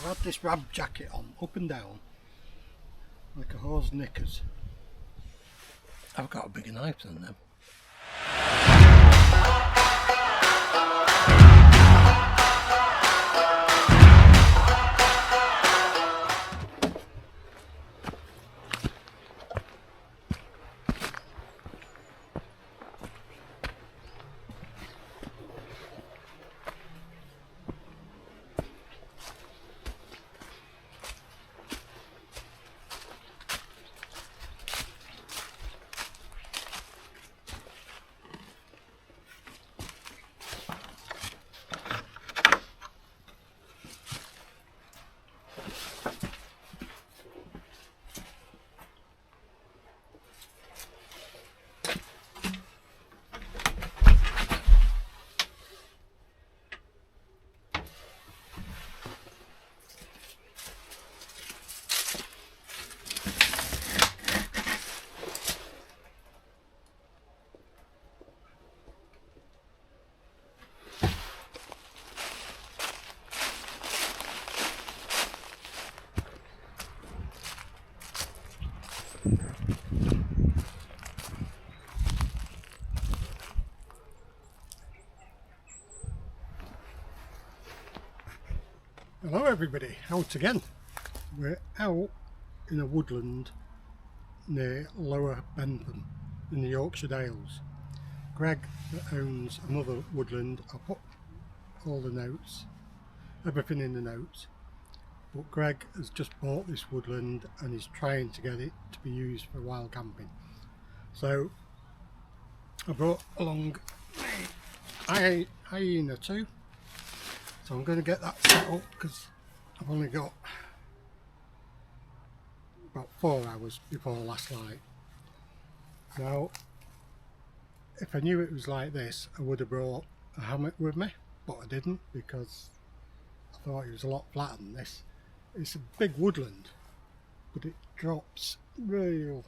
had this rab jacket on, up and down, like a horse knickers. I've got a bigger knife than them. Hello everybody, out again. We're out in a woodland near Lower Bentham in the Yorkshire Dales. Greg, that owns another woodland, I put all the notes, everything in the notes, but Greg has just bought this woodland and is trying to get it to be used for wild camping. So I brought along a hyena too. So I'm going to get that set up because I've only got about 4 hours before last light. Now, if I knew it was like this, I would have brought a hammock with me, but I didn't because I thought it was a lot flatter than this. It's a big woodland, but it drops real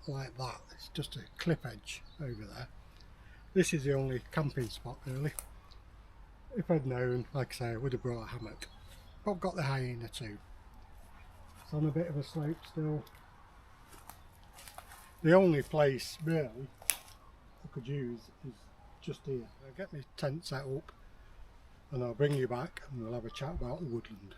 like that. It's just a cliff edge over there. This is the only camping spot really. If I'd known, like I say, I would have brought a hammock. But I've got the hyena too. It's on a bit of a slope still. The only place really I could use is just here. I'll get my tent set up and I'll bring you back and we'll have a chat about the woodland.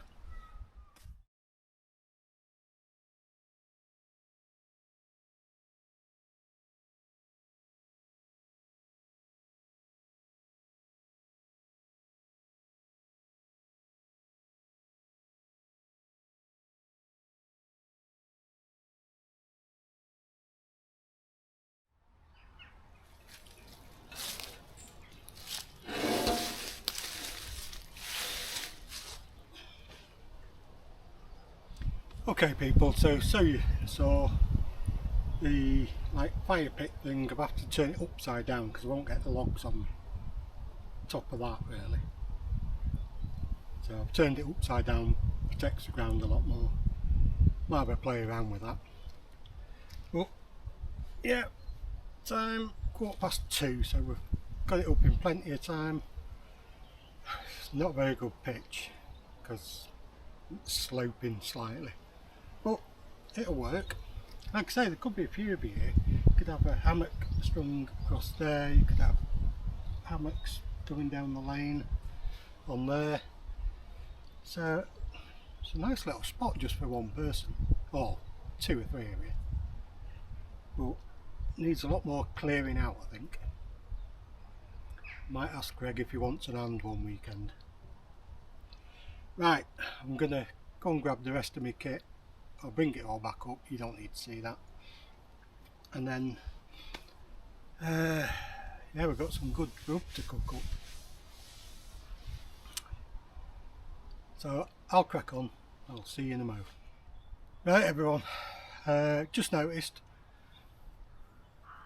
Okay people, so you saw the fire pit thing. I've have to turn it upside down because I won't get the logs on top of that really. So I've turned it upside down, protects the ground a lot more. Might have a play around with that. But yeah, time 2:15, so we've got it up in plenty of time. It's not a very good pitch because it's sloping slightly. But it'll work. Like I say, there could be a few of you here. You could have a hammock strung across there, you could have hammocks going down the lane on there. So it's a nice little spot just for one person, or 2 or 3 of you. But needs a lot more clearing out, I think. Might ask Greg if he wants an hand one weekend. Right, I'm gonna go and grab the rest of my kit. I'll bring it all back up, you don't need to see that. And then, yeah, we've got some good grub to cook up. So I'll crack on, I'll see you in a moment. Right everyone, just noticed,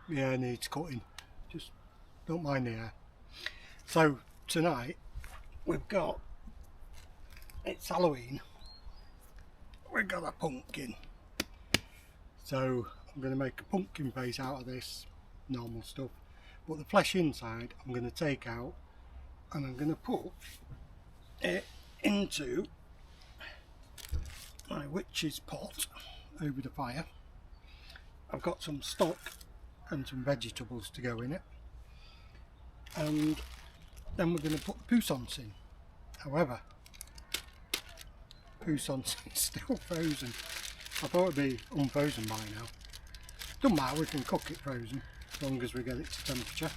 yeah, needs cutting, just don't mind the hair. So tonight, we've got, it's Halloween. We've got a pumpkin, so I'm going to make a pumpkin face out of this normal stuff, but the flesh inside I'm going to take out and I'm going to put it into my witch's pot over the fire. I've got some stock and some vegetables to go in it, and then we're going to put the poussins in. However, poussins is still frozen. I thought it'd be unfrozen by now. Doesn't matter, we can cook it frozen as long as we get it to temperature.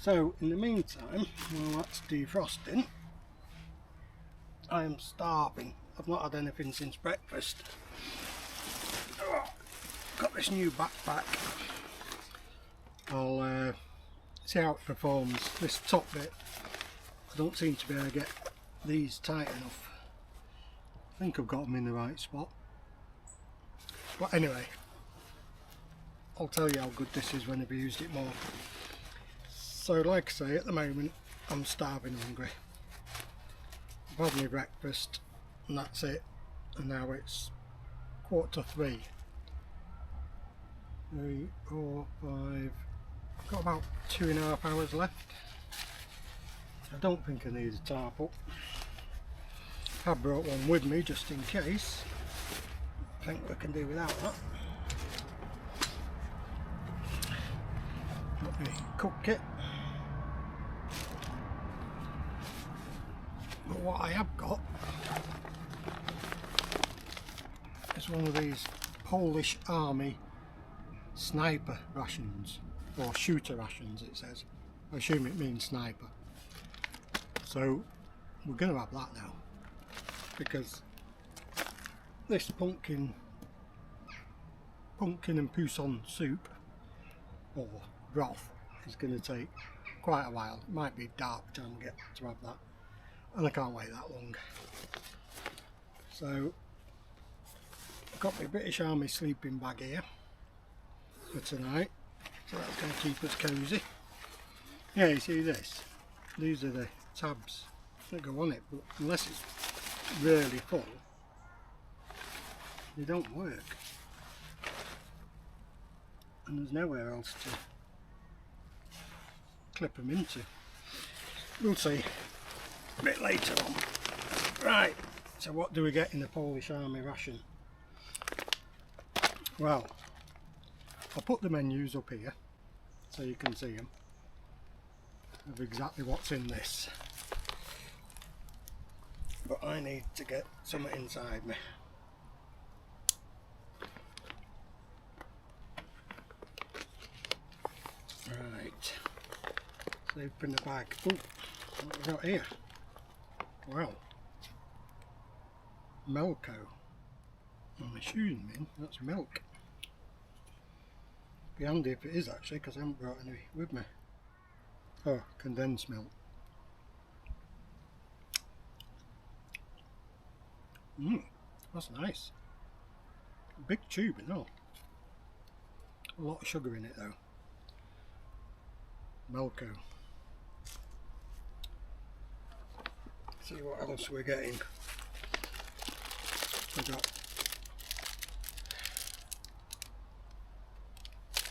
So in the meantime, while that's defrosting, I am starving. I've not had anything since breakfast. Got this new backpack. I'll see how it performs. This top bit, I don't seem to be able to get these tight enough. I think I've got them in the right spot. But anyway, I'll tell you how good this is when I've used it more. So like I say, at the moment I'm starving hungry. I've had my breakfast and that's it, and now it's 2:45. 3, 4, 5, I've got about 2.5 hours left. I don't think I need a tarp up. I've brought one with me just in case. I think we can do without that. Got my cook kit. But what I have got is one of these Polish Army sniper rations, or shooter rations it says. I assume it means sniper. So we're going to have that now, because this pumpkin and poussin soup or broth is going to take quite a while. It might be dark by the time we get to have that, and I can't wait that long. So I've got my British Army sleeping bag here for tonight, so that's going to keep us cosy. Yeah, you see this? These are the tabs that go on it, but unless it's really full, they don't work. And there's nowhere else to clip them into. We'll see a bit later on. Right, so what do we get in the Polish Army ration? Well, I'll put the menus up here so you can see them of exactly what's in this. But I need to get something inside me. Right, so open the bag. Oh, what have we got here? Well, mailto. I'm assuming that's milk. Be handy if it is actually, because I haven't brought any with me. Oh, condensed milk. That's nice. A big tube, you know. A lot of sugar in it though. Melco. See what else we're getting. We've got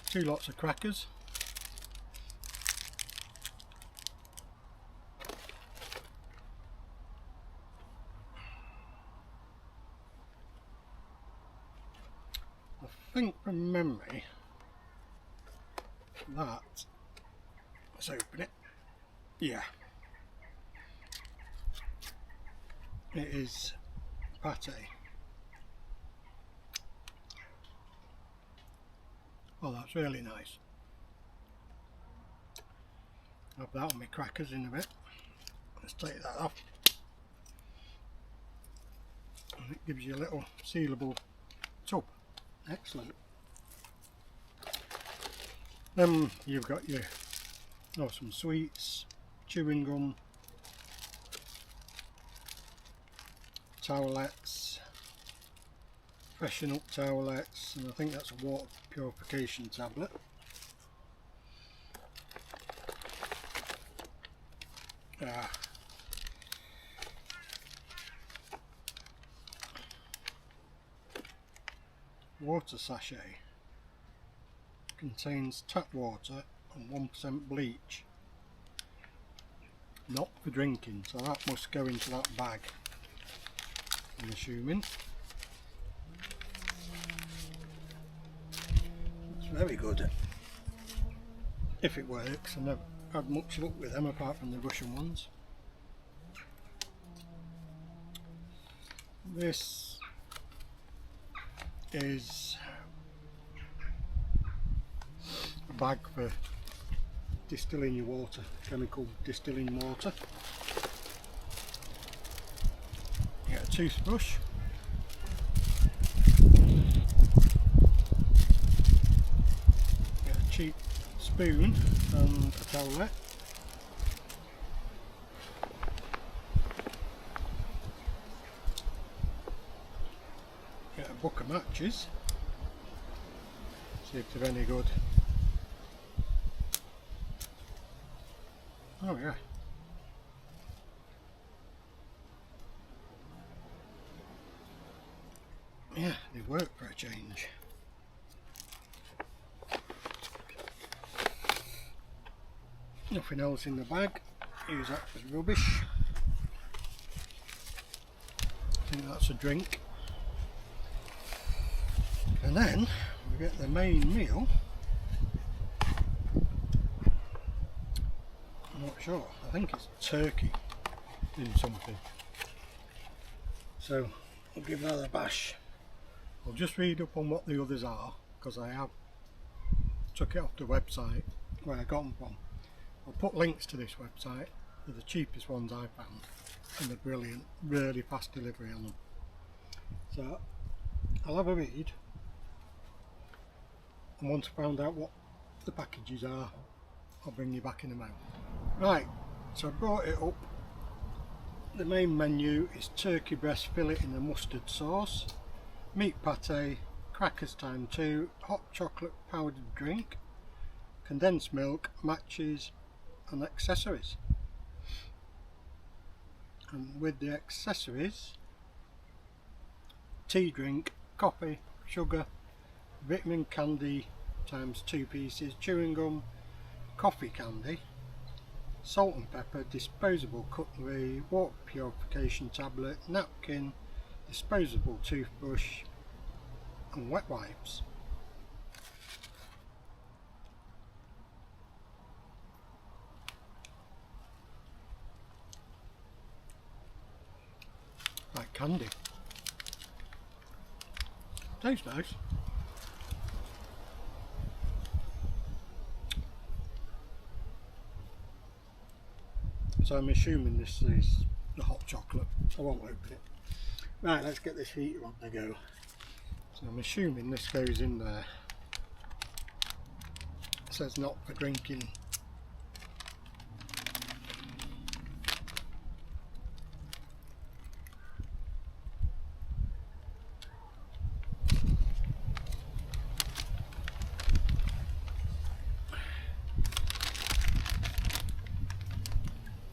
2 lots of crackers. I think from memory that, let's open it. Yeah, it is pate. Well, that's really nice. Have that on my crackers in a bit. Let's take that off. And it gives you a little sealable tub. Excellent. Then you've got your some sweets, chewing gum, towelettes, freshen up towelettes, and I think that's a water purification tablet. Water sachet. Contains tap water and 1% bleach. Not for drinking, so that must go into that bag. I'm assuming. It's very good. If it works. I've never had much luck with them apart from the Russian ones. This is a bag for distilling your water, chemical distilling water. You get a toothbrush, get a cheap spoon and a towelette. Get a book of matches, see if they're any good. Oh yeah. Yeah, they work for a change. Nothing else in the bag. Use that as rubbish. I think that's a drink. And then we get the main meal. I'm not sure. I think it's turkey in something. So I'll give that a bash. I'll just read up on what the others are because I have took it off the website where I got them from. I'll put links to this website. They're the cheapest ones I found and they're brilliant, really fast delivery on them. So I'll have a read, and once I found out what the packages are, I'll bring you back in a moment. Right, so I brought it up. The main menu is turkey breast fillet in a mustard sauce, meat pate, crackers time 2, hot chocolate powdered drink, condensed milk, matches and accessories. And with the accessories, tea drink, coffee, sugar, vitamin candy times 2 pieces, chewing gum, coffee candy, salt and pepper, disposable cutlery, water purification tablet, napkin, disposable toothbrush and wet wipes. Like candy. Tastes nice. So I'm assuming this is the hot chocolate. I won't open it. Right, let's get this heater on the go. So I'm assuming this goes in there. It says not for drinking.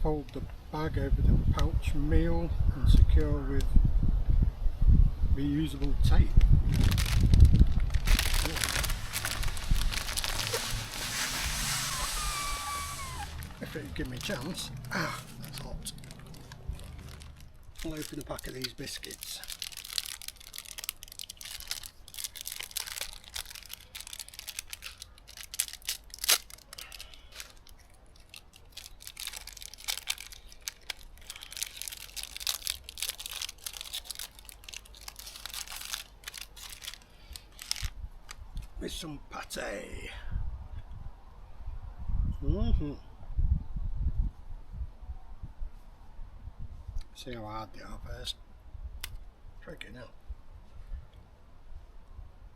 Fold the bag over the pouch meal and secure with reusable tape. If it would give me a chance. Ah, that's hot. I'll open a pack of these biscuits. With some pate. See how hard they are first. Freaking hell.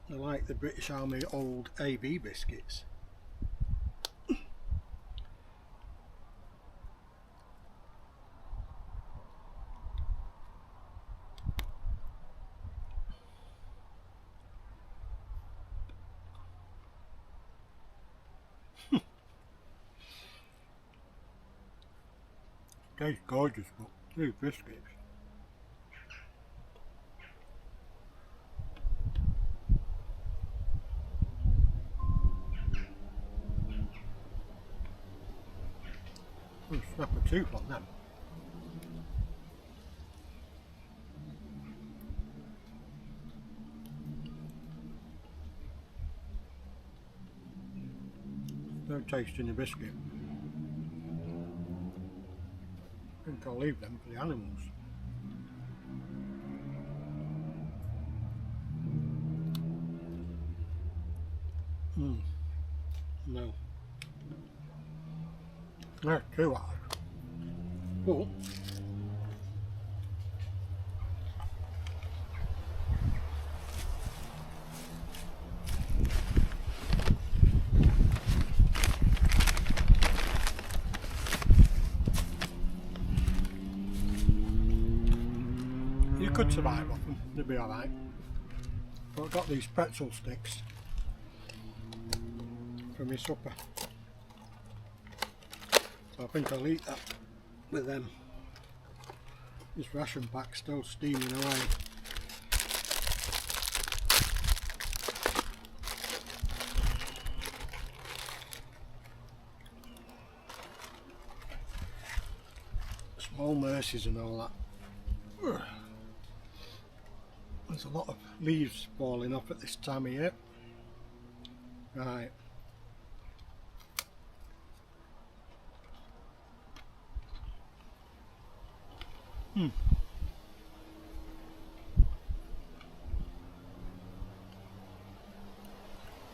They're like the British Army old AB biscuits. Tastes gorgeous, but these biscuits. I'll snap a tooth on them. No taste in the biscuit. I think I'll leave them for the animals. No. They're too hard. But you could survive off them, they'd be alright. But I've got these pretzel sticks for my supper. So I think I'll eat that with them. This ration pack's still steaming away. Small mercies and all that. There's a lot of leaves falling off at this time of year. Right.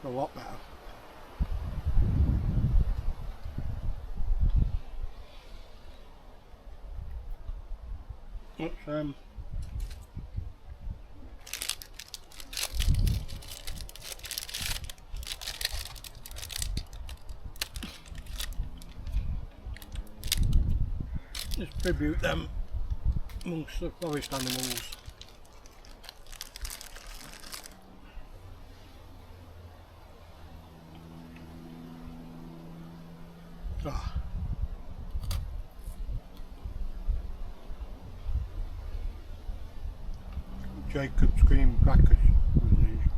A lot better. Let's distribute them amongst the forest animals. Ah. Jacob's cream crackers with these.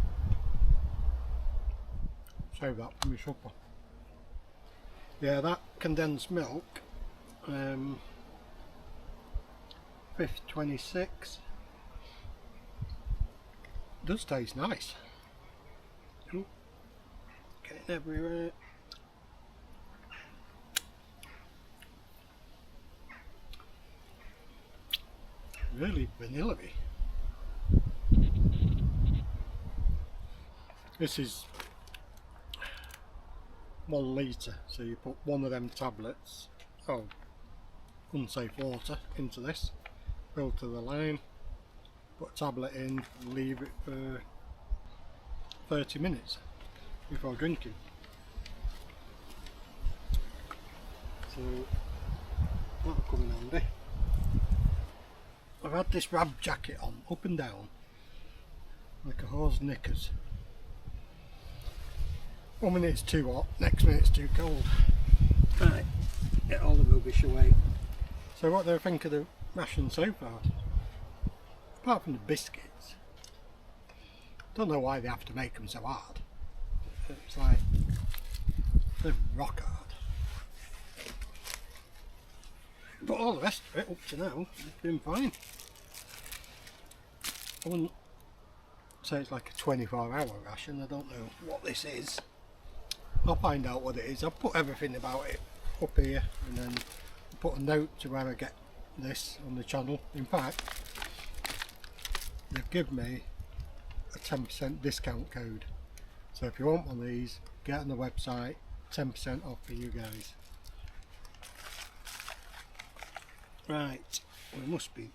Save that for my supper. Yeah, that condensed milk, 5th 26, does taste nice. Ooh, getting everywhere. Really vanilla-y. This is 1 litre, so you put one of them tablets, unsafe water, into this, fill to the line, put a tablet in, leave it for 30 minutes before drinking. So that'll come in handy. I've had this rab jacket on, up and down, like a horse knickers. 1 minute it's too hot, next minute it's too cold. Right, get all the rubbish away. So what do I think of the ration so far? Apart from the biscuits, don't know why they have to make them so hard. It's like, they're rock hard. But all the rest of it, up to now, it's been fine. I wouldn't say it's like a 24-hour ration, I don't know what this is. I'll find out what it is. I'll put everything about it up here and then put a note to where I get this on the channel. In fact, they've given me a 10% discount code. So if you want one of these, get on the website, 10% off for you guys. Right, well, it must be.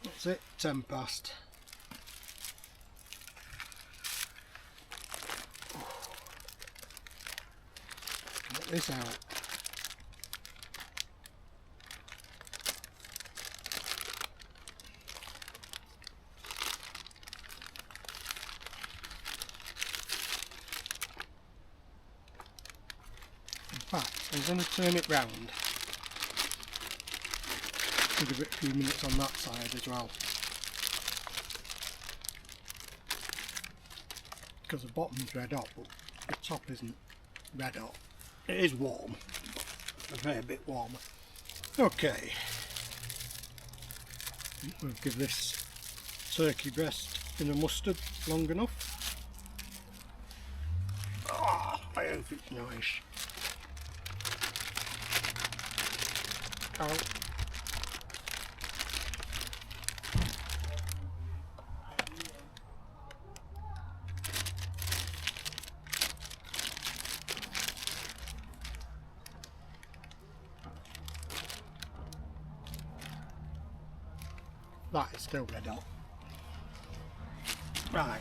That's it, 10 past. Get this out. In fact, I'm going to turn it round. Give it a few minutes on that side as well, because the bottom's red hot but the top isn't red hot. It is warm, but a fair bit warmer. Okay, we'll give this turkey breast in a mustard long enough. Oh, I hope it's nice. Ow. That is still red hot. Right,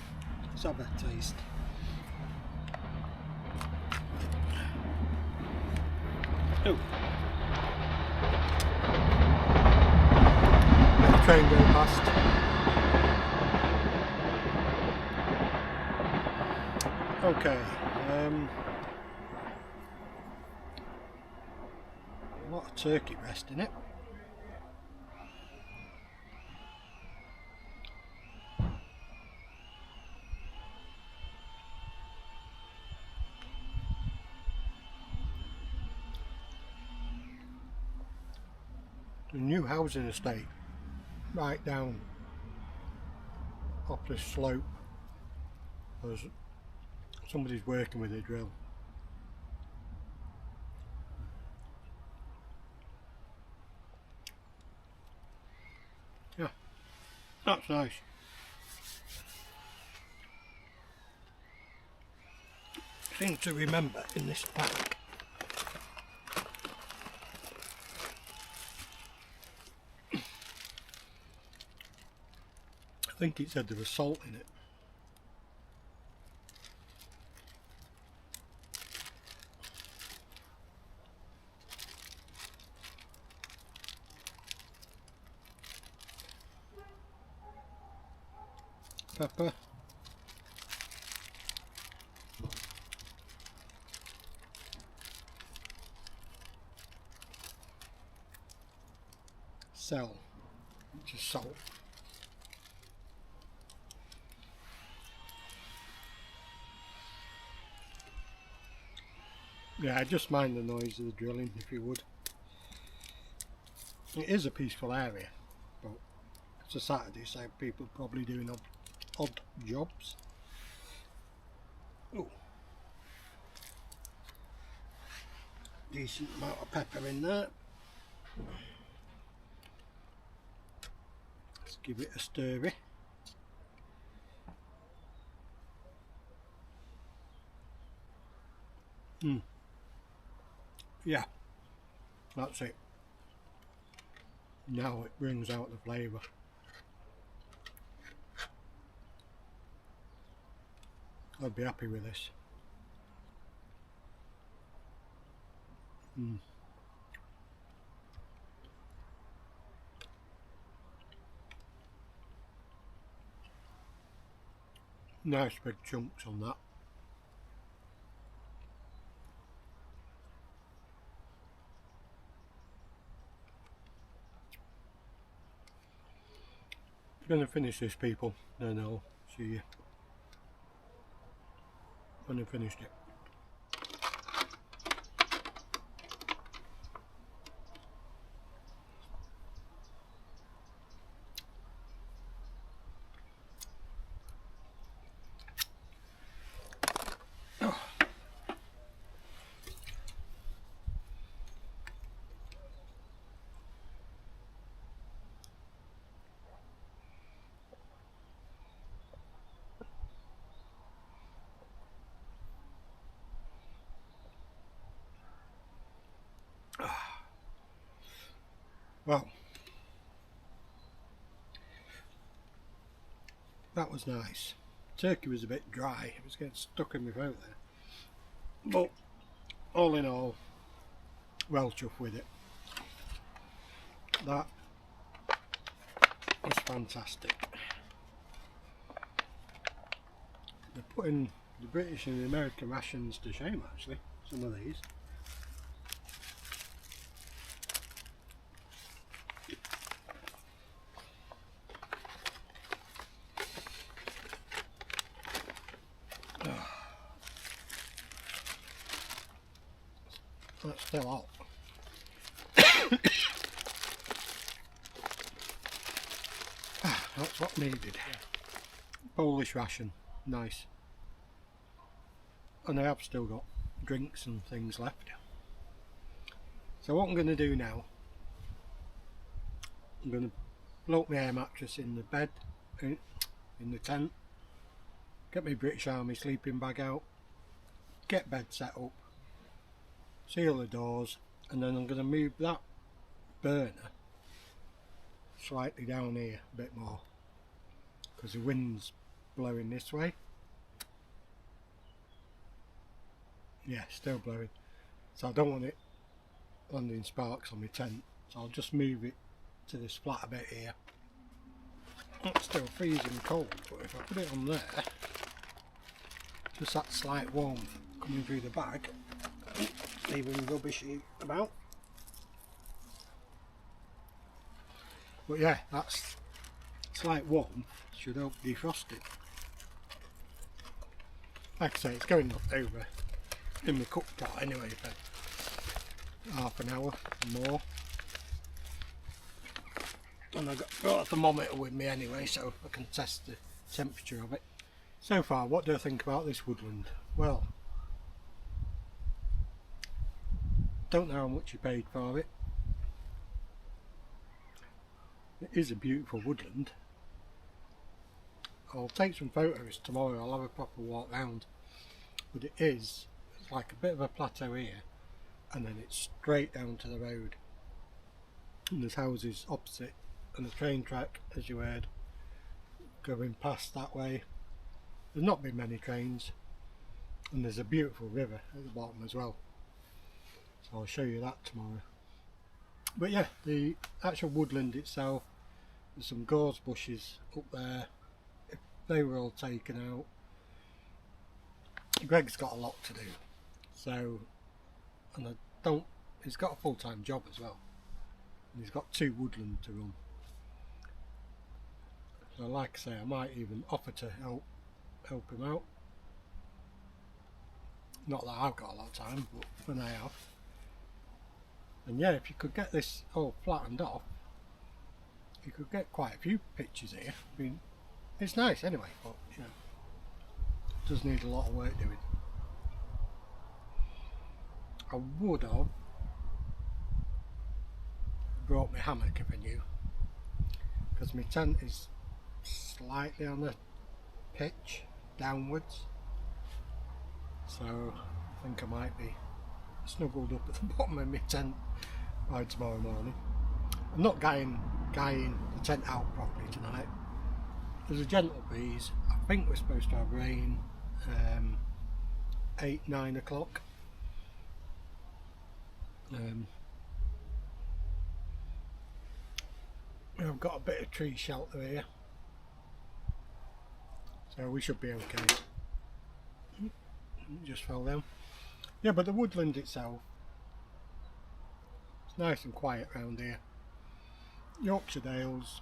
let's have a taste. Oh. Let the train go past. Okay. A lot of turkey breast in it. The new housing estate right down off this slope. There's somebody's working with a drill. Yeah, that's nice. Thing to remember in this pack. I think it said there was salt in it. Pepper. Salt, which is salt. Yeah, just mind the noise of the drilling if you would. It is a peaceful area, but it's a Saturday, so people are probably doing odd jobs. Oh, decent amount of pepper in there. Let's give it a stirry. Yeah, that's it. Now it brings out the flavour. I'd be happy with this. Nice big chunks on that. I'm going to finish this, people, then I'll see you when I've finished it. Well, that was nice. Turkey was a bit dry, it was getting stuck in my throat there. But all in all, well chuffed with it. That was fantastic. They're putting the British and the American rations to shame, actually, some of these. That's still hot. That's what needed. Polish ration, nice. And I have still got drinks and things left. So what I'm going to do now, I'm going to float my air mattress in the bed, in the tent, get my British Army sleeping bag out, get bed set up, seal the doors, and then I'm going to move that burner slightly down here a bit more because the wind's blowing this way. Yeah, still blowing, so I don't want it landing sparks on my tent, so I'll just move it to this flat a bit here. It's still freezing cold, but if I put it on there, just that slight warmth coming through the bag, leaving rubbish about. But yeah, that's slight warmth should help defrost it. Like I say, it's going up over in the cooktop anyway for half an hour more. And I've got a thermometer with me anyway, so I can test the temperature of it. So far, what do I think about this woodland? Well, don't know how much you paid for it. It is a beautiful woodland. I'll take some photos tomorrow, I'll have a proper walk round. But it's like a bit of a plateau here, and then it's straight down to the road. And there's houses opposite, and the train track, as you heard, going past that way. There's not been many trains, and there's a beautiful river at the bottom as well. So I'll show you that tomorrow. But yeah, the actual woodland itself, there's some gorse bushes up there. If they were all taken out, Greg's got a lot to do. So, and he's got a full-time job as well. And he's got 2 woodland to run. So like I say, I might even offer to help him out. Not that I've got a lot of time, but when I have. And yeah, if you could get this all flattened off, you could get quite a few pictures here. I mean, it's nice anyway, but you know, it does need a lot of work doing. I would have brought my hammock if I knew, because my tent is slightly on the pitch downwards, so I think I might be snuggled up at the bottom of my tent by tomorrow morning. I'm not guying the tent out properly tonight. There's a gentle breeze. I think we're supposed to have rain 8-9 o'clock. I've got a bit of tree shelter here, so we should be okay. Just fell down. Yeah, but the woodland itself, it's nice and quiet around here. Yorkshire Dales,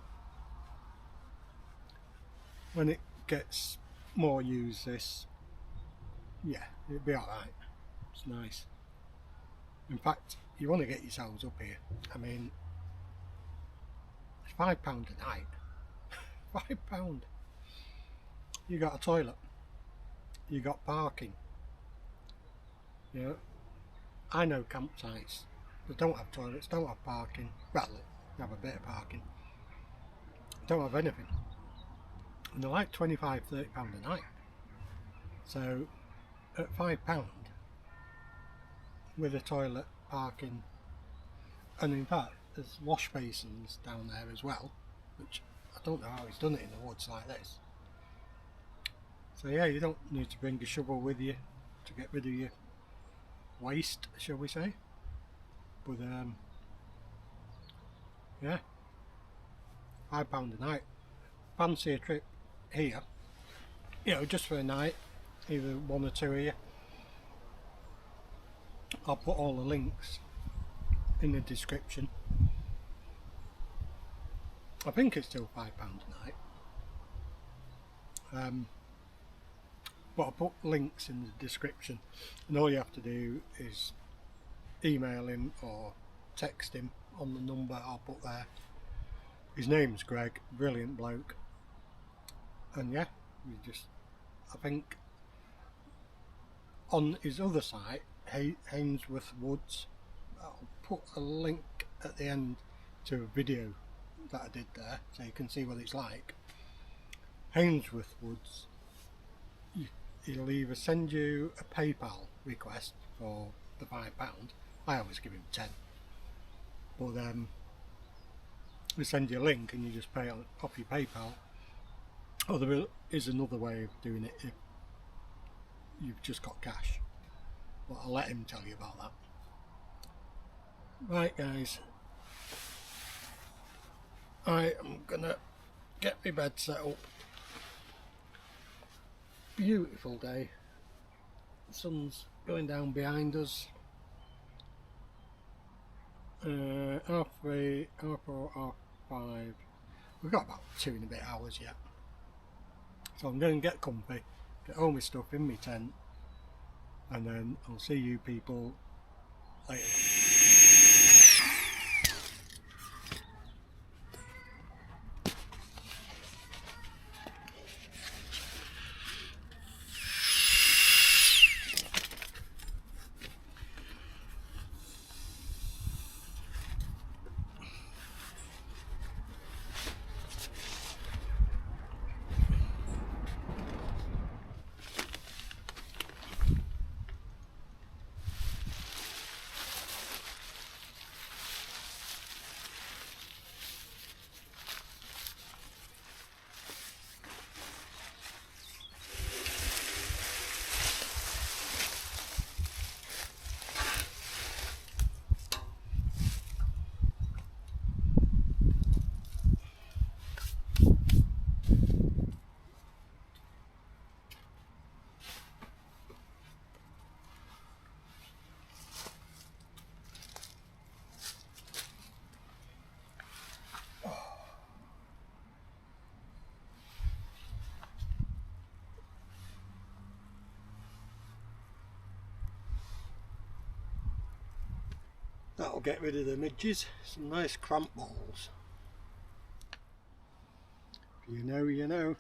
when it gets more used, this, yeah, it'll be alright. It's nice. In fact, you want to get yourselves up here. I mean, it's £5 a night. £5. You got a toilet. You got parking. You know, I know campsites that don't have toilets, don't have parking. Well, they have a bit of parking. Don't have anything. And they're like £25-30 a night. So, at £5, with a toilet, parking, and in fact there's wash basins down there as well, which I don't know how he's done it in the woods like this. So yeah, you don't need to bring a shovel with you to get rid of your waste, shall we say. But yeah, £5 a night. Fancy a trip here, you know, just for a night, either 1 or 2 of you. I'll put all the links in the description. I think it's still £5 a night. But I'll put links in the description, and all you have to do is email him or text him on the number I'll put there. His name's Greg, brilliant bloke. And yeah, you just, I think on his other site, hainworthwood, I'll put a link at the end to a video that I did there so you can see what it's like. hainworthwood, he'll either send you a PayPal request for the £5, I always give him 10, but they send you a link and you just pay off your PayPal, or there is another way of doing it if you've just got cash, but I'll let him tell you about that. Right guys, I am gonna get my bed set up. Beautiful day, the sun's going down behind us. 3:30, 4:30, 5. We've got about 2 and a bit hours yet, so I'm going to get comfy, get all my stuff in my tent, and then I'll see you people later. That'll get rid of the midges, some nice cramp balls. If you know, you know.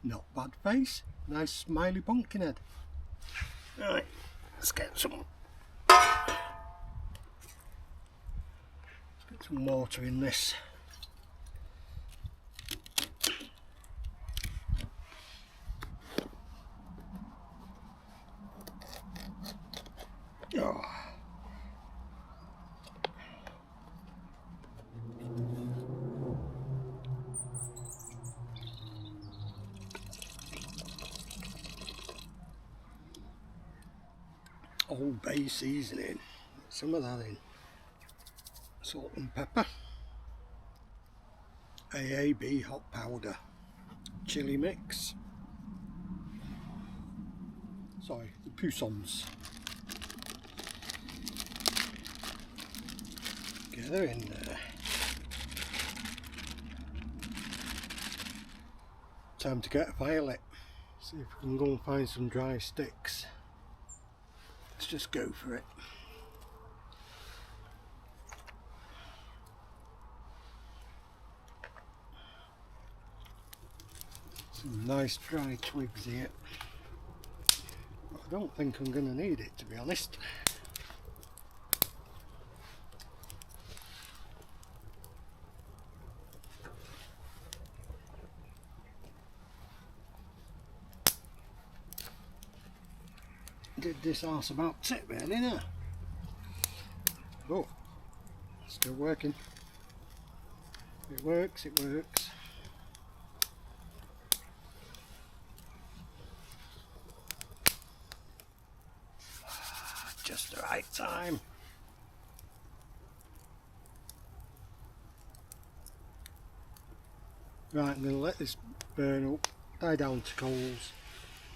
Not bad face, nice smiley pumpkin head. Right, let's get some water in this. Oh. Old Bay seasoning, some of that in, salt and pepper, AAB hot powder, chili mix, sorry, the Poussins, get her in there. Time to get a fire lit, see if we can go and find some dry sticks. Let's just go for it. Some nice dry twigs here. But I don't think I'm going to need it, to be honest. Did this arse about tip really now? Oh, still working. It works, it works. just the right time. Right, I'm going to let this burn up, die down to coals,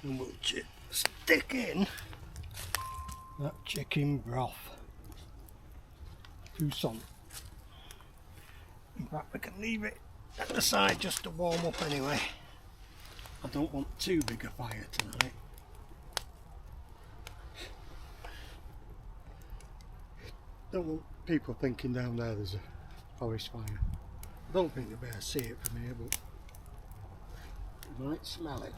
and we'll stick in that chicken broth. Poussin. In fact, we can leave it at the side just to warm up anyway. I don't want too big a fire tonight. Don't want people thinking down there there's a forest fire. I don't think they'll be able to see it from here, but you might smell it.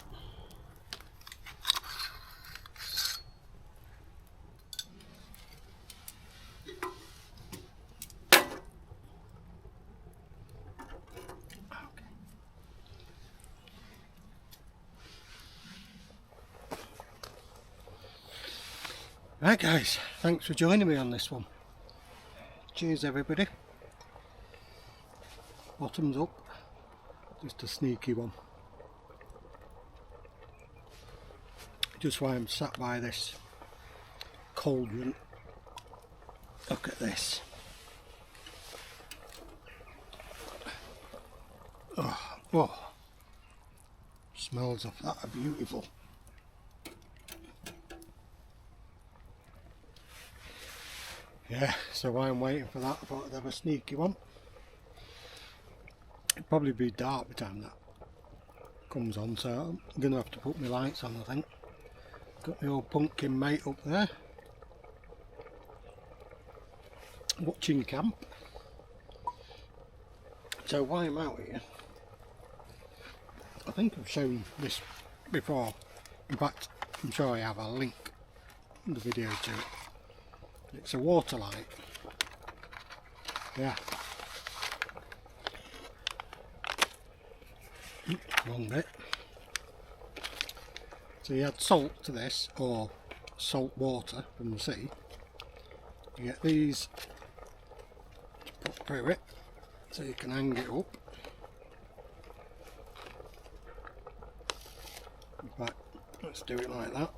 Right guys, thanks for joining me on this one. Cheers everybody. Bottoms up. Just a sneaky one. Just while I'm sat by this cauldron. Look at this. Oh. Smells of that are beautiful. Yeah, so while I'm waiting for that, I thought I'd have a sneaky one. It'd probably be dark by the time that comes on, so I'm going to have to put my lights on, I think. Got my old pumpkin mate up there, watching camp. So while I'm out here, I think I've shown this before. In fact, I'm sure I have. I'll link the video to it. It's a water light. Yeah. Wrong bit. So you add salt to this, or salt water from the sea. You get these to put through it, so you can hang it up. In fact, let's do it like that.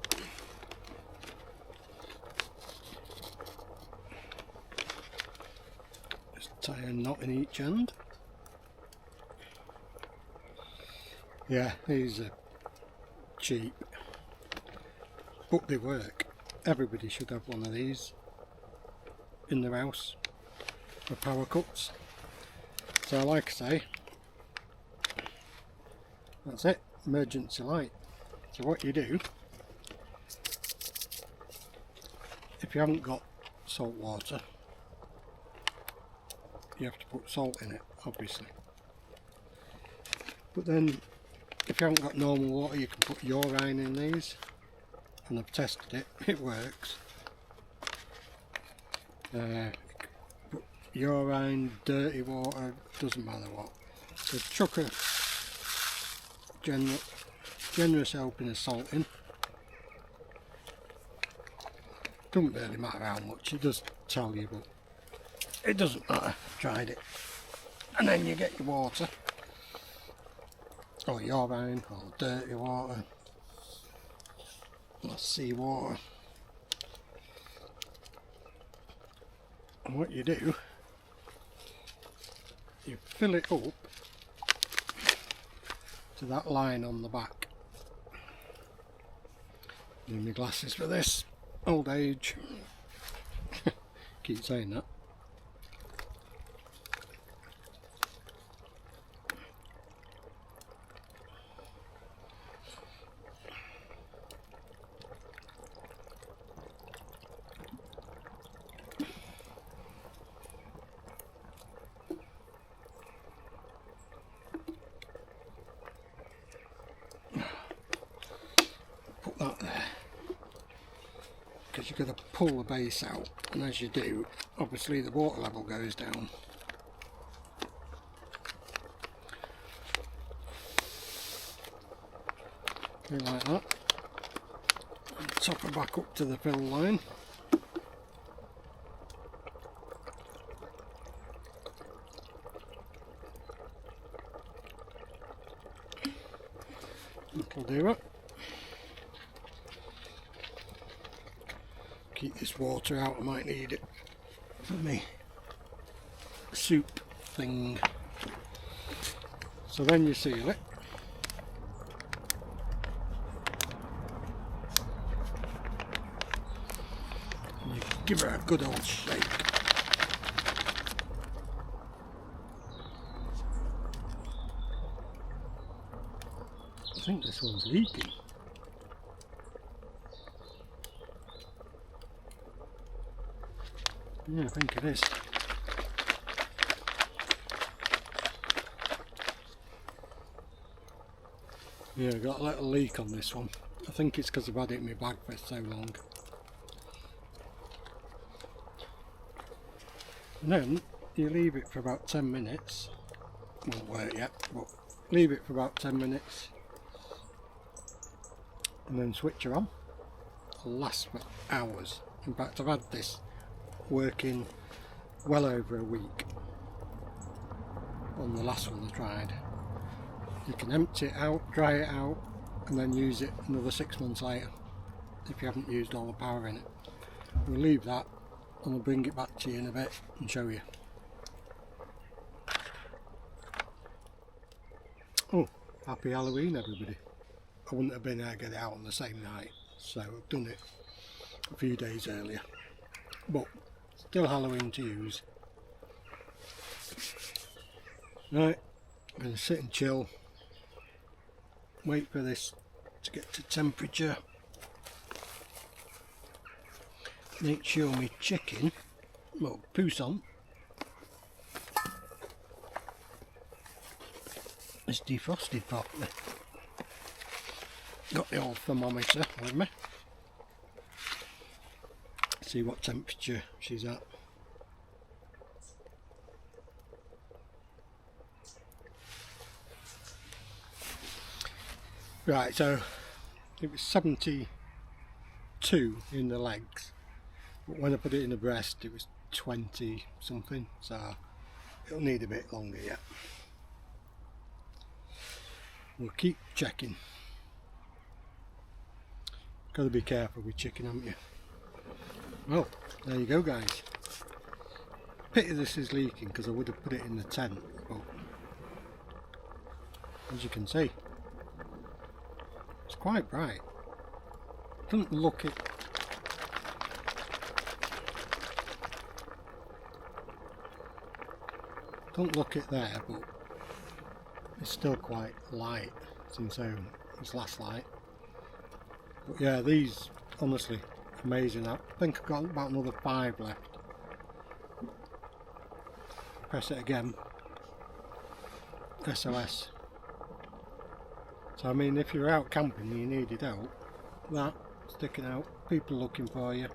Tie a knot in each end. Yeah, these are cheap, but they work. Everybody should have one of these in their house for power cuts. So like I say, that's it, emergency light. So what you do, if you haven't got salt water, you have to put salt in it, obviously. But then, if you haven't got normal water, you can put urine in these. And I've tested it, it works. Put urine, dirty water, doesn't matter what. So chuck a generous helping of salt in. Doesn't really matter how much, it does tell you, but it doesn't matter. I've tried it. And then you get your water, or urine, or dirty water, or sea water. And what you do, you fill it up to that line on the back. Need my glasses for this. Old age. Keep saying that. Put that there, because you've got to pull the base out, and as you do, obviously the water level goes down. Do like that. And top her back up to the fill line. That'll do it. keep this water out, I might need it for me soup thing. So then you seal it. And you give her a good old shake. I think this one's leaking. Yeah, I think it is. Yeah, I got a little leak on this one. I think it's because I've had it in my bag for so long. And then you leave it for about 10 minutes. Won't work yet, but leave it for about 10 minutes. And then switch her on. It'll last for hours. In fact, I've had this working well over a week on the last one I tried. You can empty it out, dry it out, and then use it another 6 months later if you haven't used all the power in it. We'll leave that and I'll bring it back to you in a bit and show you. Oh, happy Halloween everybody. I wouldn't have been able to get it out on the same night, so I've done it a few days earlier, but still Halloween to use. Right, I'm going to sit and chill, wait for this to get to temperature, make sure my chicken, well, Poussin, is defrosted properly. Got the old thermometer with me. See what temperature she's at. Right, so it was 72 in the legs, but when I put it in the breast it was 20 something, so it'll need a bit longer yet. We'll keep checking. Got to be careful with chicken, haven't you? Well, there you go guys. Pity this is leaking because I would have put it in the tent, but as you can see, it's quite bright. Don't look it. Don't look it there, but it's still quite light since its last light. But yeah, these honestly amazing. I think I've got about another 5 left. Press it again. SOS. So I mean, if you're out camping and you need it out, that sticking out, people looking for you.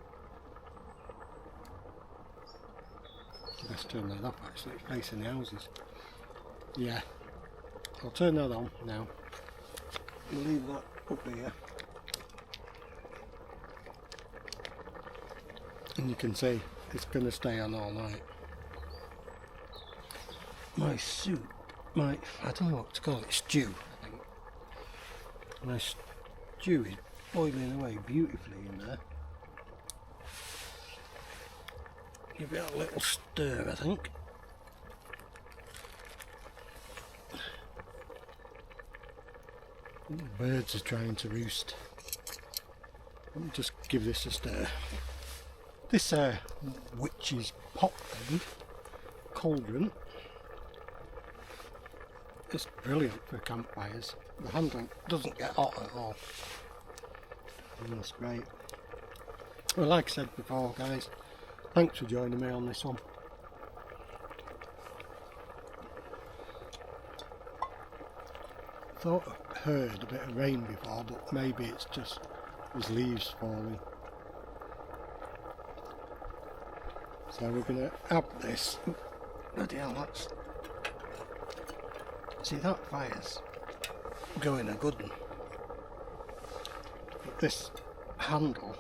Let's turn that off actually, it's facing the houses. Yeah, I'll turn that on now. We'll leave that up here. And you can see it's going to stay on all night. My soup, I don't know what to call it, stew I think. My stew is boiling away beautifully in there. Give it a little stir I think. The birds are trying to roost. Let me just give this a stir. This witch's pot thing, cauldron, is brilliant for campfires. The handle doesn't get hot at all. And that's great. Well, like I said before guys, thanks for joining me on this one. Thought I heard a bit of rain before, but maybe it's just there's leaves falling. So we're going to add this. Bloody hell, that's... See, that fire's going a good one. But this handle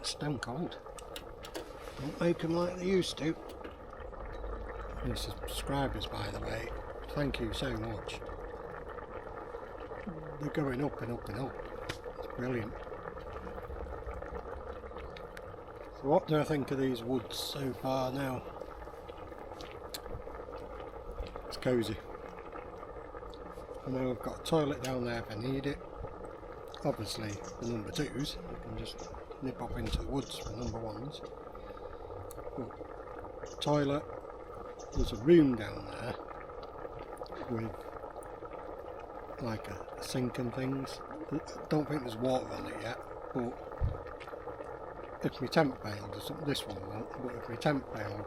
is stone cold. Don't make them like they used to. And subscribers, by the way, thank you so much. They're going up and up and up. It's brilliant. So what do I think of these woods so far now? It's cosy. I know I've got a toilet down there if I need it. Obviously the number 2s, I can just nip up into the woods for number 1s. But toilet, there's a room down there with like a sink and things. I don't think there's water on it yet, but if my temp failed, this one won't, but if my temp failed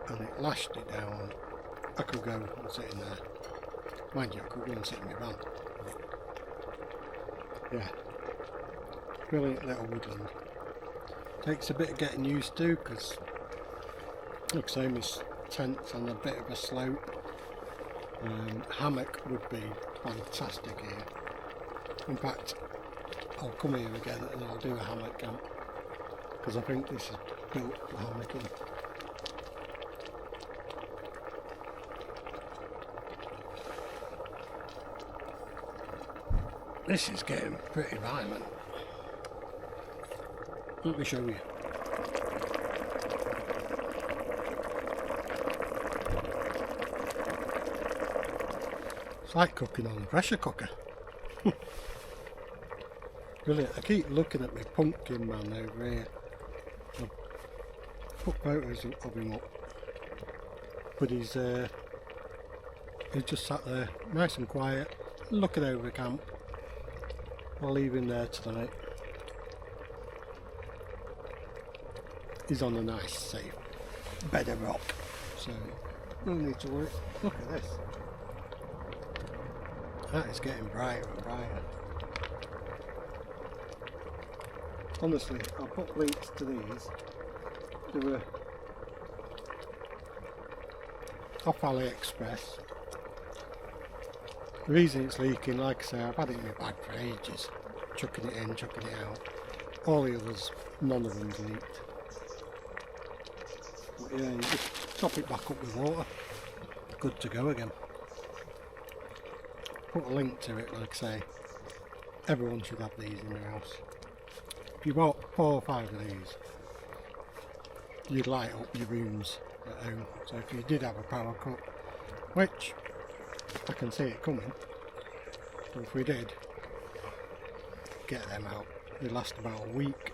and it lashed it down, I could go and sit in there. Mind you, I could go and sit in my van. Yeah, brilliant little woodland. Takes a bit of getting used to because, like I say, my tent's on a bit of a slope. Hammock would be fantastic here. In fact, I'll come here again and I'll do a hammock camp because I think this is built for hammocking. This is getting pretty violent. Let me show you. It's like cooking on a pressure cooker. Brilliant. I keep looking at my pumpkin man over here. I've put photos of him up. But he's just sat there, nice and quiet, looking over the camp. I'll leave him there tonight. He's on a nice, safe bed of rock, so no need to worry. Look at this. That is getting brighter and brighter. Honestly, I'll put links to these. They were off AliExpress. The reason it's leaking, like I say, I've had it in my bag for ages. Chucking it in, chucking it out. All the others, none of them's leaked. But yeah, you just top it back up with water. Good to go again. Put a link to it, like I say. Everyone should have these in their house. If you bought 4 or 5 of these, you'd light up your rooms at home. So if you did have a power cut, which I can see it coming, but if we did, get them out. They last about a week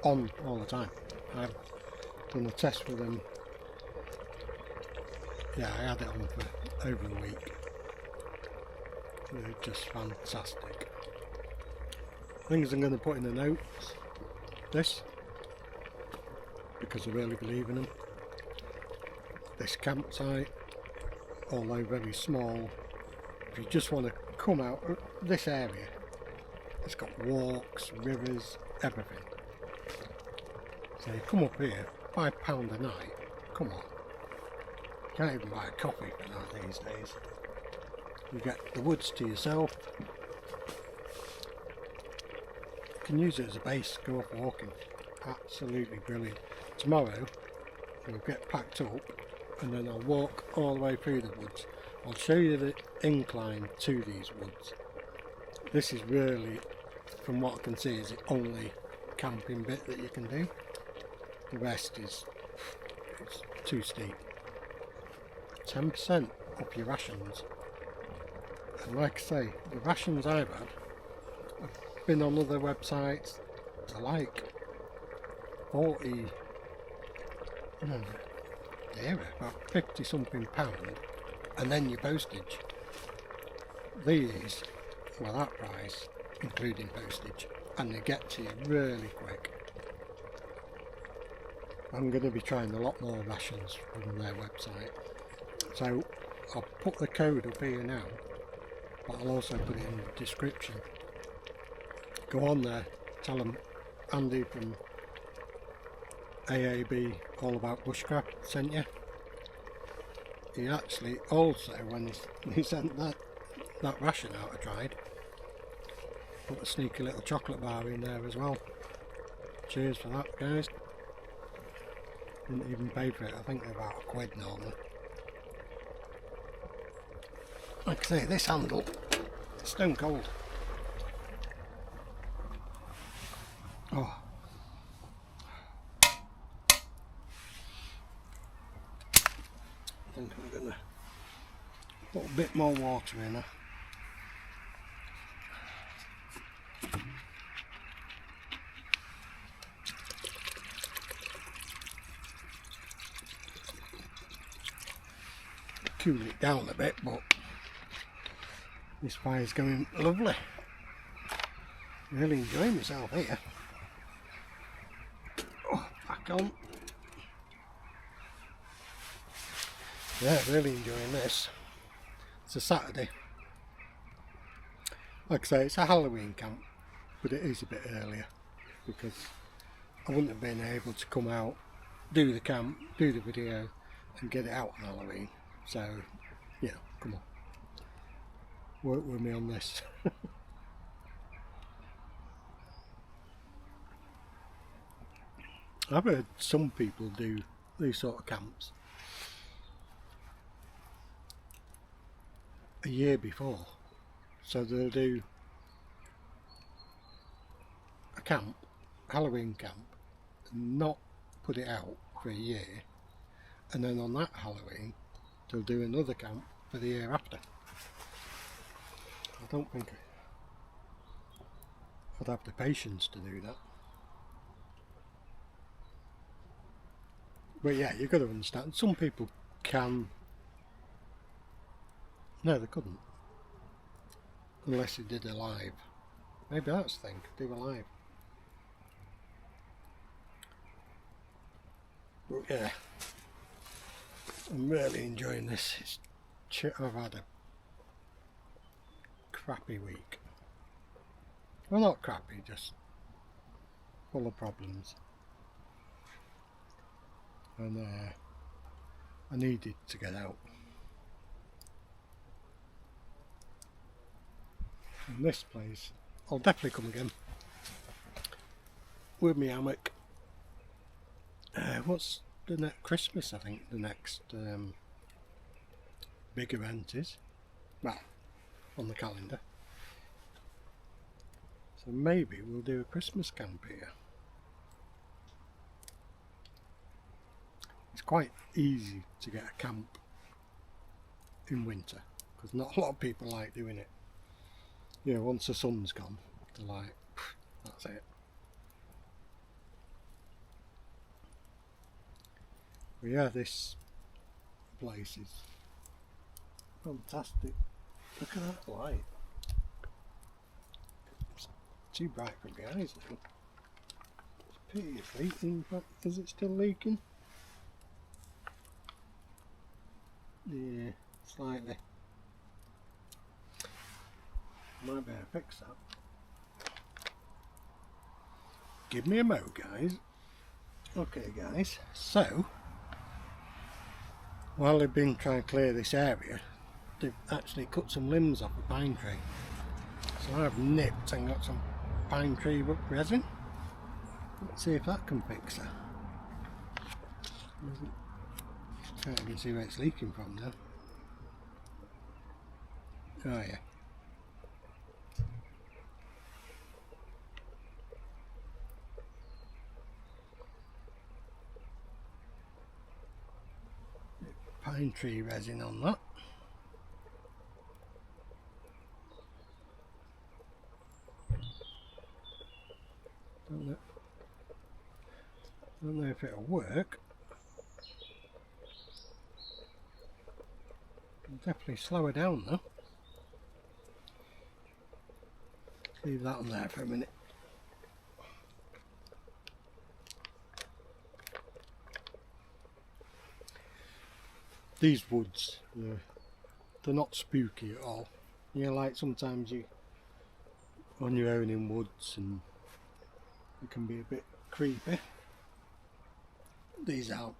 on all the time. I've done a test with them. Yeah, I had it on for over a week. They're just fantastic. Things I'm going to put in the notes. This, because I really believe in them. This campsite, although very small, if you just want to come out of this area, it's got walks, rivers, everything. So you come up here, £5 a night, come on. You can't even buy a coffee for that these days. You get the woods to yourself. You can use it as a base, go off walking. Absolutely brilliant. Tomorrow, we'll get packed up and then I'll walk all the way through the woods. I'll show you the incline to these woods. This is really, from what I can see, is the only camping bit that you can do. The rest is it's too steep. 10% off your rations. And like I say, the rations I've had, I've been on other websites, they're like 40, no, they're about 50 something pound, and then your postage. These were that price, including postage, and they get to you really quick. I'm going to be trying a lot more rations from their website, so I'll put the code up here now, but I'll also put it in the description. Go on there, tell them Andy from AAB All About Bushcraft sent you. He actually also, when he sent that ration out I tried, put a sneaky little chocolate bar in there as well. Cheers for that, guys. Didn't even pay for it, I think they're about £1 normally. Like I say, this handle, it's stone cold. I think I'm going to put a bit more water in her. Cool it down a bit, but this fire's going lovely. Really enjoying myself here. Oh, back on. Yeah, really enjoying this. It's a Saturday. Like I say, it's a Halloween camp, but it is a bit earlier because I wouldn't have been able to come out, do the camp, do the video and get it out on Halloween. So, yeah, come on. Work with me on this. I've heard some people do these sort of camps a year before. So they'll do a camp, Halloween camp, and not put it out for a year, and then on that Halloween they'll do another camp for the year after. I don't think I'd have the patience to do that. But yeah, you've got to understand, some people can. No, they couldn't. Unless they did a live. Maybe that's the thing, do a live. But yeah, I'm really enjoying this. I've had a crappy week. Well, not crappy, just full of problems. And I needed to get out. And this place, I'll definitely come again with my hammock. What's the next Christmas? I think the next big event is, well, on the calendar. So maybe we'll do a Christmas camp here. It's quite easy to get a camp in winter because not a lot of people like doing it. You know, once the sun's gone, they're like, that's it. But yeah, this place is fantastic. Look at that light. It's too bright for my eyes now. It's pity it's leaking, but is it still leaking? Yeah, slightly. Might be able to fix that. Give me a mo, guys. Okay, guys, so while they've been trying to clear this area, they've actually cut some limbs off a pine tree. So I've nipped and got some pine tree resin. Let's see if that can fix it. Can't even see where it's leaking from now. Oh yeah. Pine tree resin on that. Don't know if it'll work. It'll definitely slow her down though. Leave that on there for a minute. These woods, they're not spooky at all. You know, like sometimes you on your own in woods and it can be a bit creepy. These aren't.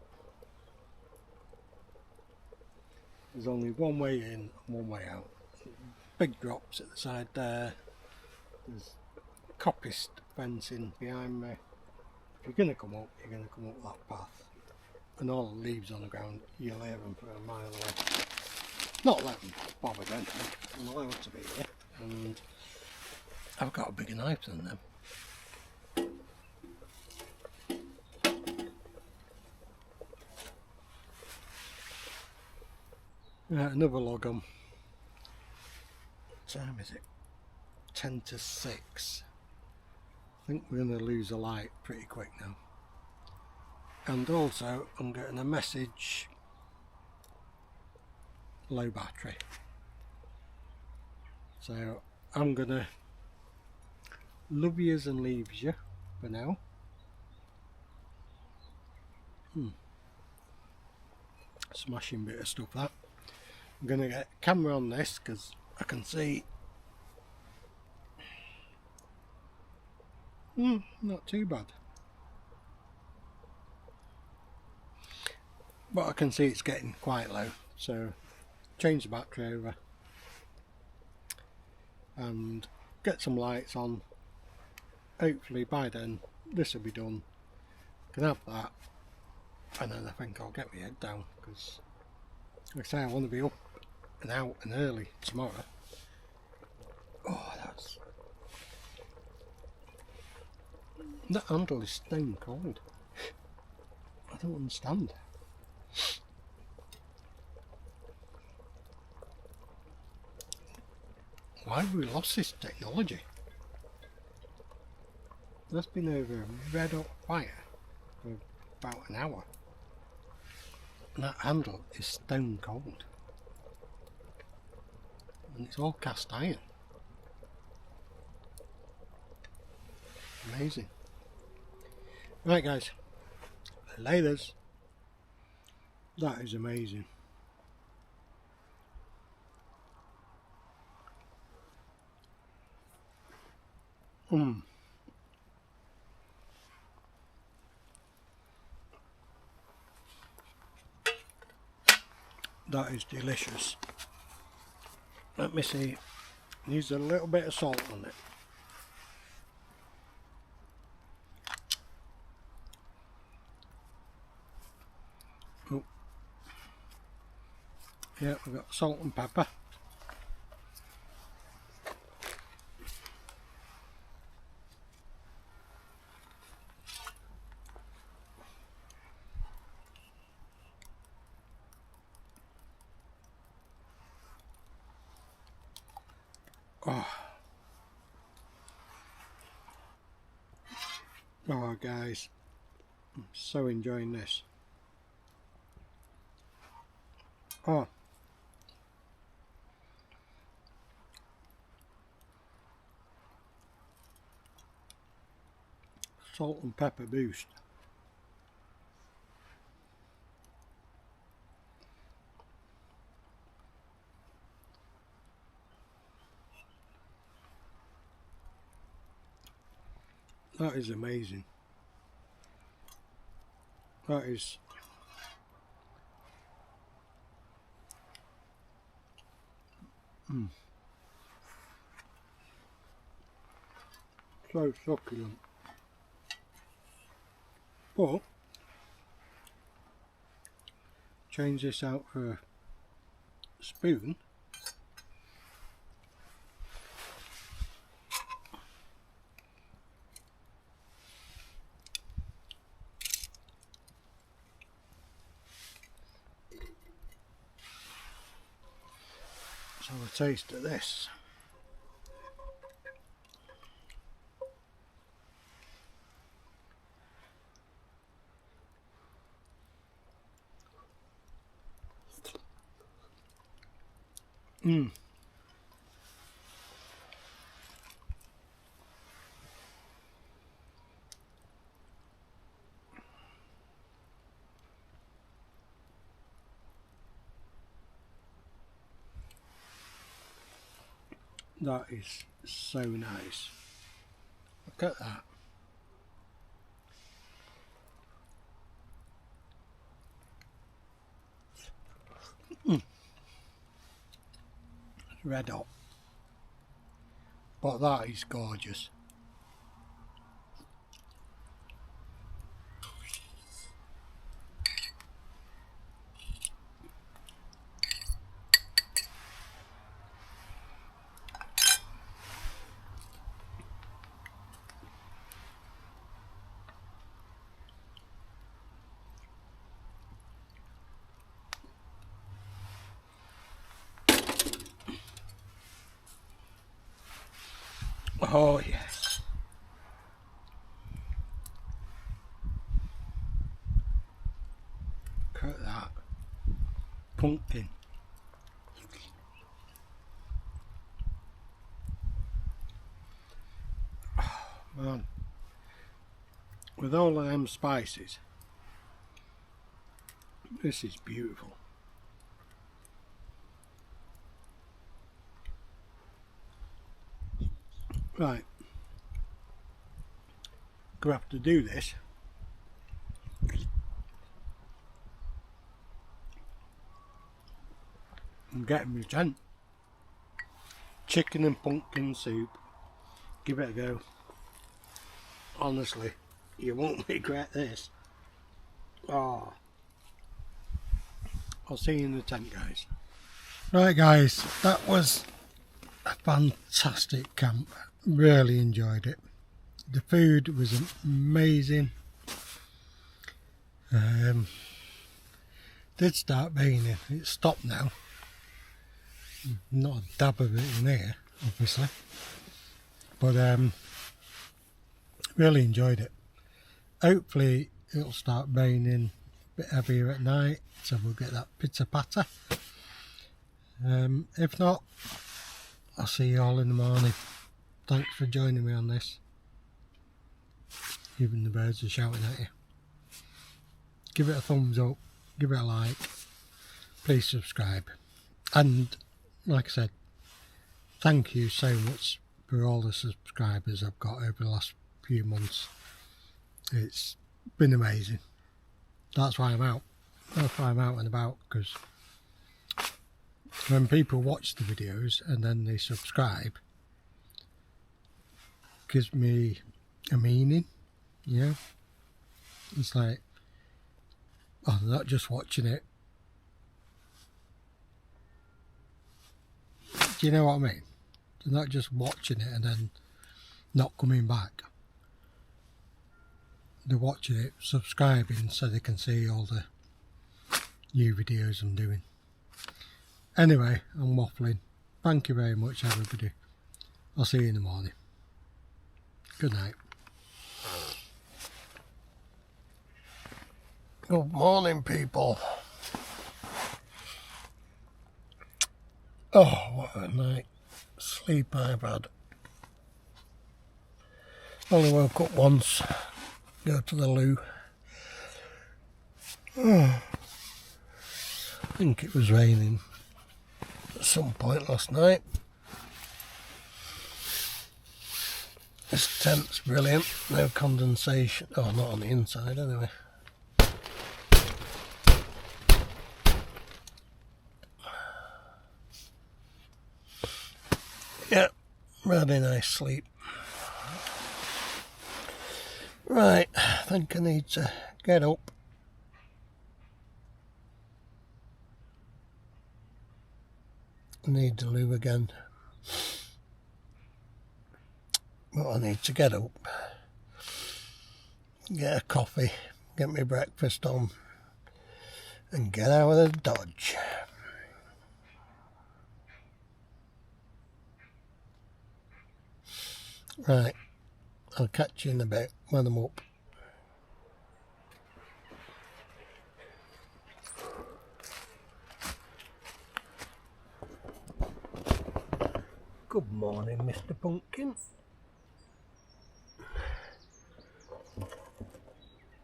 There's only one way in and one way out. Big drops at the side there. There's coppice fencing behind me. If you're going to come up, you're going to come up that path. And all the leaves on the ground, you'll hear them for a mile away. Not let them bother them, I'm allowed to be here. And I've got a bigger knife than them. Another log on. What time is it? 10 to 6. I think we're going to lose a light pretty quick now. And also I'm getting a message, low battery. So I'm going to love yous and leaves you for now. Smashing bit of stuff that. I'm going to get a camera on this because I can see not too bad, but I can see it's getting quite low, so change the battery over and get some lights on. Hopefully by then this will be done, can have that, and then I think I'll get my head down because like I say, I want to be up and out and early tomorrow. Oh, that handle is stone cold. I don't understand. Why have we lost this technology? That's been over a red hot fire for about an hour. And that handle is stone cold. And it's all cast iron. Amazing. Right guys, laters. That is amazing. That is delicious. Let me see, needs a little bit of salt on it. Oh. Yeah, we've got salt and pepper. Oh guys, I'm so enjoying this. Oh, salt and pepper boost. That is amazing. That is so succulent. But change this out for a spoon. Let's have a taste of this. That is so nice. Look at that. It's red hot. But that is gorgeous. Oh yes. Look at that. Pumpkin. Oh, man. With all of them spices, this is beautiful. Right. Gonna have to do this. I'm getting my tent. Chicken and pumpkin soup. Give it a go. Honestly, you won't regret this. Oh. I'll see you in the tent, guys. Right guys, that was a fantastic camp. Really enjoyed it. The food was amazing. Did start raining. It stopped now. Not a dab of it in here, obviously. But really enjoyed it. Hopefully it'll start raining a bit heavier at night, so we'll get that pitter patter. If not, I'll see you all in the morning. Thanks for joining me on this. Even the birds are shouting at you. Give it a thumbs up, give it a like, please subscribe. And like I said, thank you so much for all the subscribers I've got over the last few months. It's been amazing. That's why I'm out. That's why I'm out and about, because when people watch the videos and then they subscribe, it gives me a meaning, you know. It's like, oh, they're not just watching it. Do you know what I mean? They're not just watching it and then not coming back. They're watching it, subscribing, so they can see all the new videos I'm doing. Anyway, I'm waffling. Thank you very much, everybody. I'll see you in the morning. Good night. Good morning, people. Oh, what a night sleep I've had. Only woke up once. Go to the loo. Oh, I think it was raining at some point last night. This tent's brilliant. No condensation. Oh, not on the inside anyway. Yeah, really nice sleep. Right, I think I need to get up. I need the loo again. But I need to get up, get a coffee, get my breakfast on, and get out of the dodge. Right, I'll catch you in a bit when I'm up. Good morning, Mr. Pumpkin.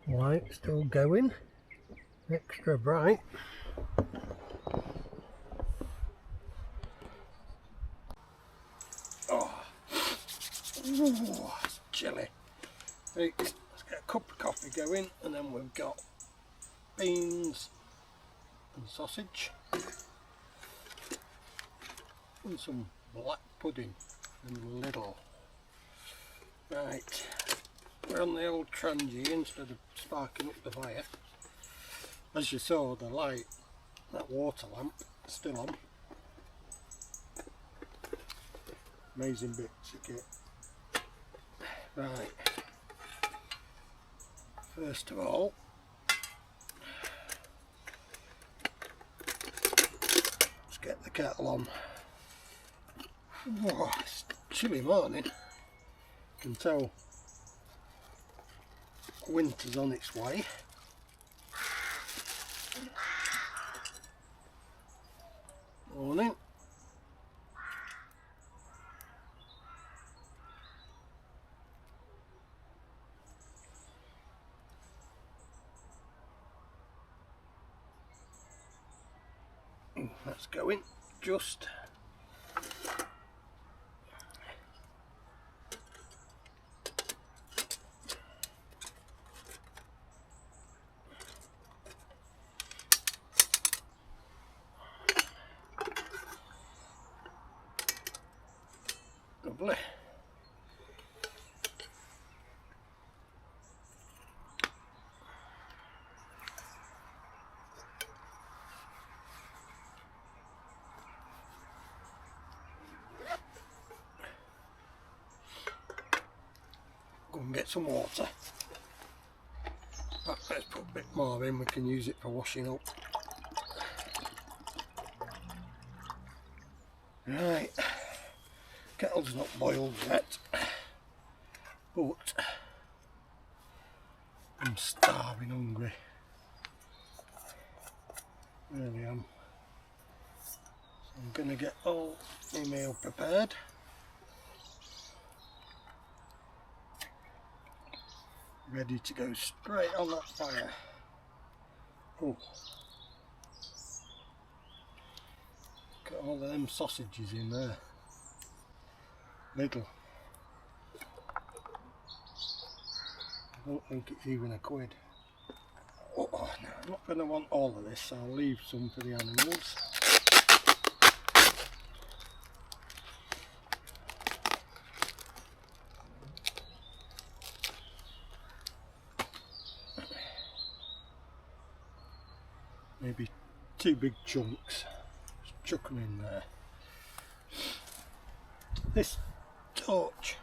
Light still going, extra bright. Oh, ooh, it's chilly. Right, let's get a cup of coffee going, and then we've got beans and sausage and some black pudding and little. Right, we're on the old trangy instead of sparking up the fire. As you saw, the light, that water lamp, is still on. Amazing bits of kit. Right, first of all, let's get the kettle on. Oh, it's a chilly morning. can tell winter's on its way. Morning. That's going just. Lovely. Go and get some water. Let's put a bit more in, we can use it for washing up. Right, kettle's not boiled yet, but I'm starving hungry. Really am. So I'm going to get all my meal prepared. Ready to go straight on that fire. Oh, got all of them sausages in there. Little. I don't think it's even a quid. Oh, no, I'm not going to want all of this, so I'll leave some for the animals. Maybe 2 big chunks. Just chuck them in there. This torch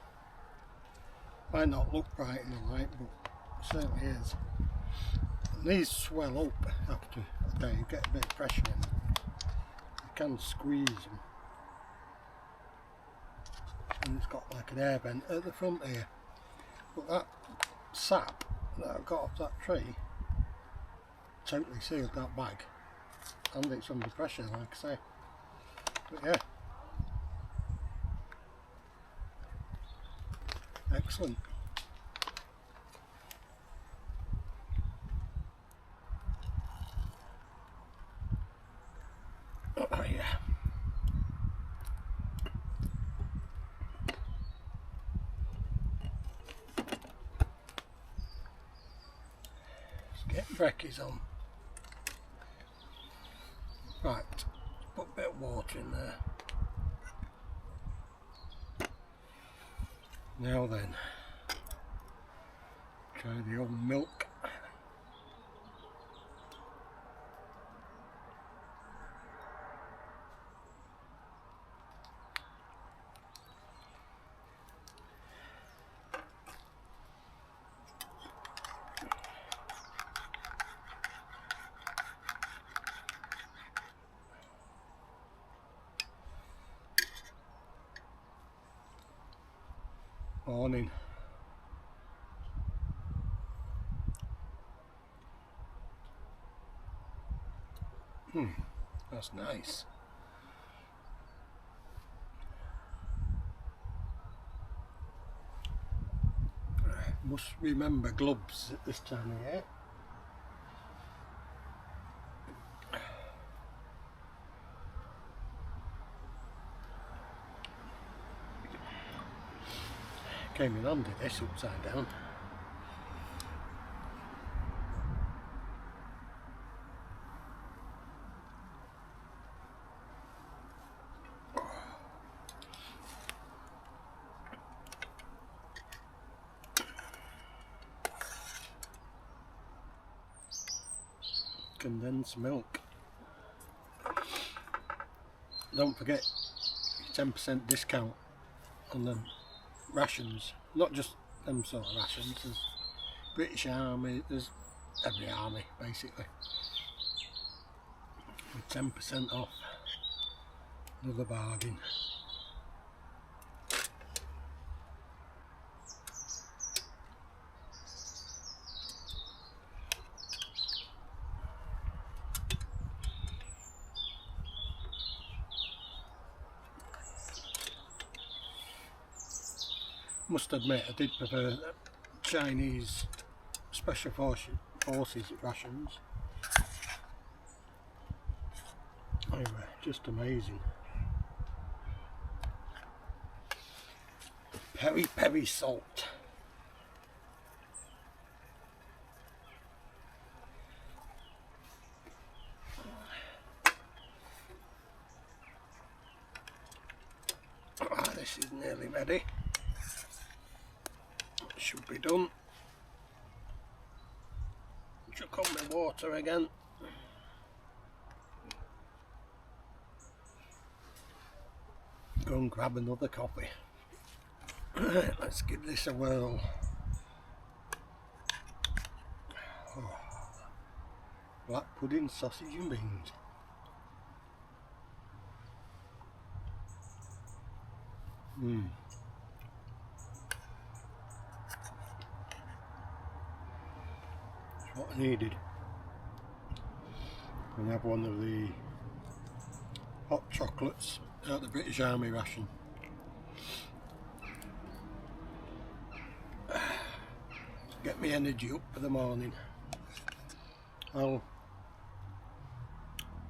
might not look bright in the light, but it certainly is. And these swell up after a day, you get a bit of pressure in them. You can squeeze them. And it's got like an air vent at the front here. But that sap that I got off that tree totally sealed that bag. And it's under pressure, like I say. But yeah. Excellent. Oh yeah. Let's get brekkies on. Right, put a bit of water in there. Now then, try the old milk. Morning. That's nice. Must remember gloves at this time of year. Came in handy this upside down. Condensed milk. Don't forget 10% discount on them rations, not just them sort of rations. There's British Army, there's every army basically with 10% off. Another bargain. must admit I did prefer Chinese Special Forces rations. Anyway, just amazing. Peri salt. This is nearly ready. Should be done. Chuck on my water again. Go and grab another coffee. Right, let's give this a whirl. Oh, black pudding, sausage and beans. That's what I needed. And have one of the hot chocolates out the British Army ration. Get me energy up for the morning. I'll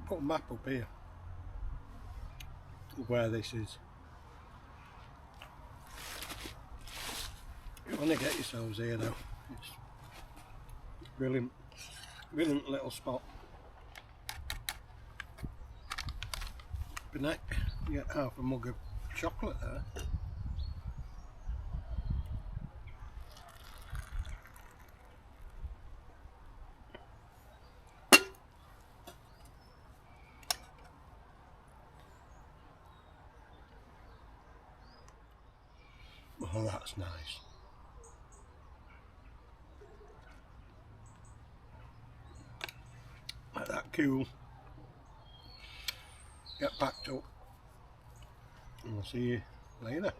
put a map up here of where this is. You want to get yourselves here though. It's brilliant, brilliant little spot. But you get half a mug of chocolate there. Oh, that's nice. Let that cool. Get packed up. And I'll see you later.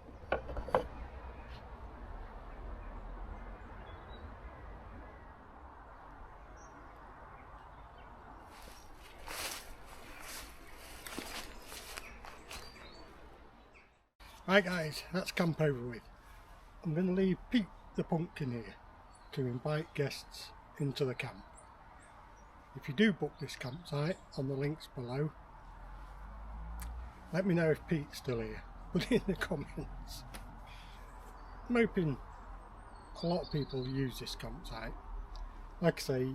Right guys, that's camp over with. I'm going to leave Pete the pumpkin here to invite guests into the camp. If you do book this campsite on the links below, let me know if Pete's still here. Put it in the comments. I'm hoping a lot of people use this campsite. Like I say,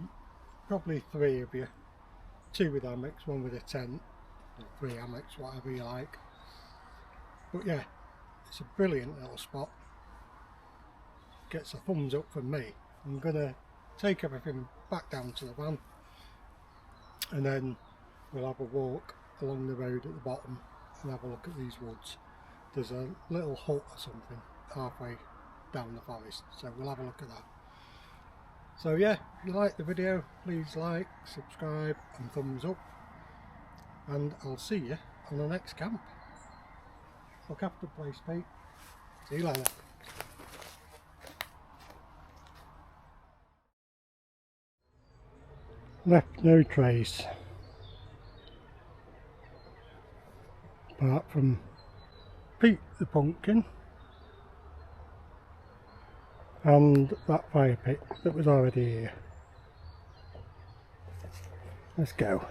probably 3 of you. 2 with hammocks, 1 with a tent, or 3 hammocks, whatever you like. But yeah, it's a brilliant little spot. Gets a thumbs up from me. I'm going to take everything back down to the van and then we'll have a walk along the road at the bottom and have a look at these woods. There's a little hut or something halfway down the forest, so we'll have a look at that. So yeah, if you like the video, please like, subscribe and thumbs up, and I'll see you on the next camp. Look after the place, Pete. See you later. Left no trace, apart from Pete the pumpkin and that fire pit that was already here. Let's go.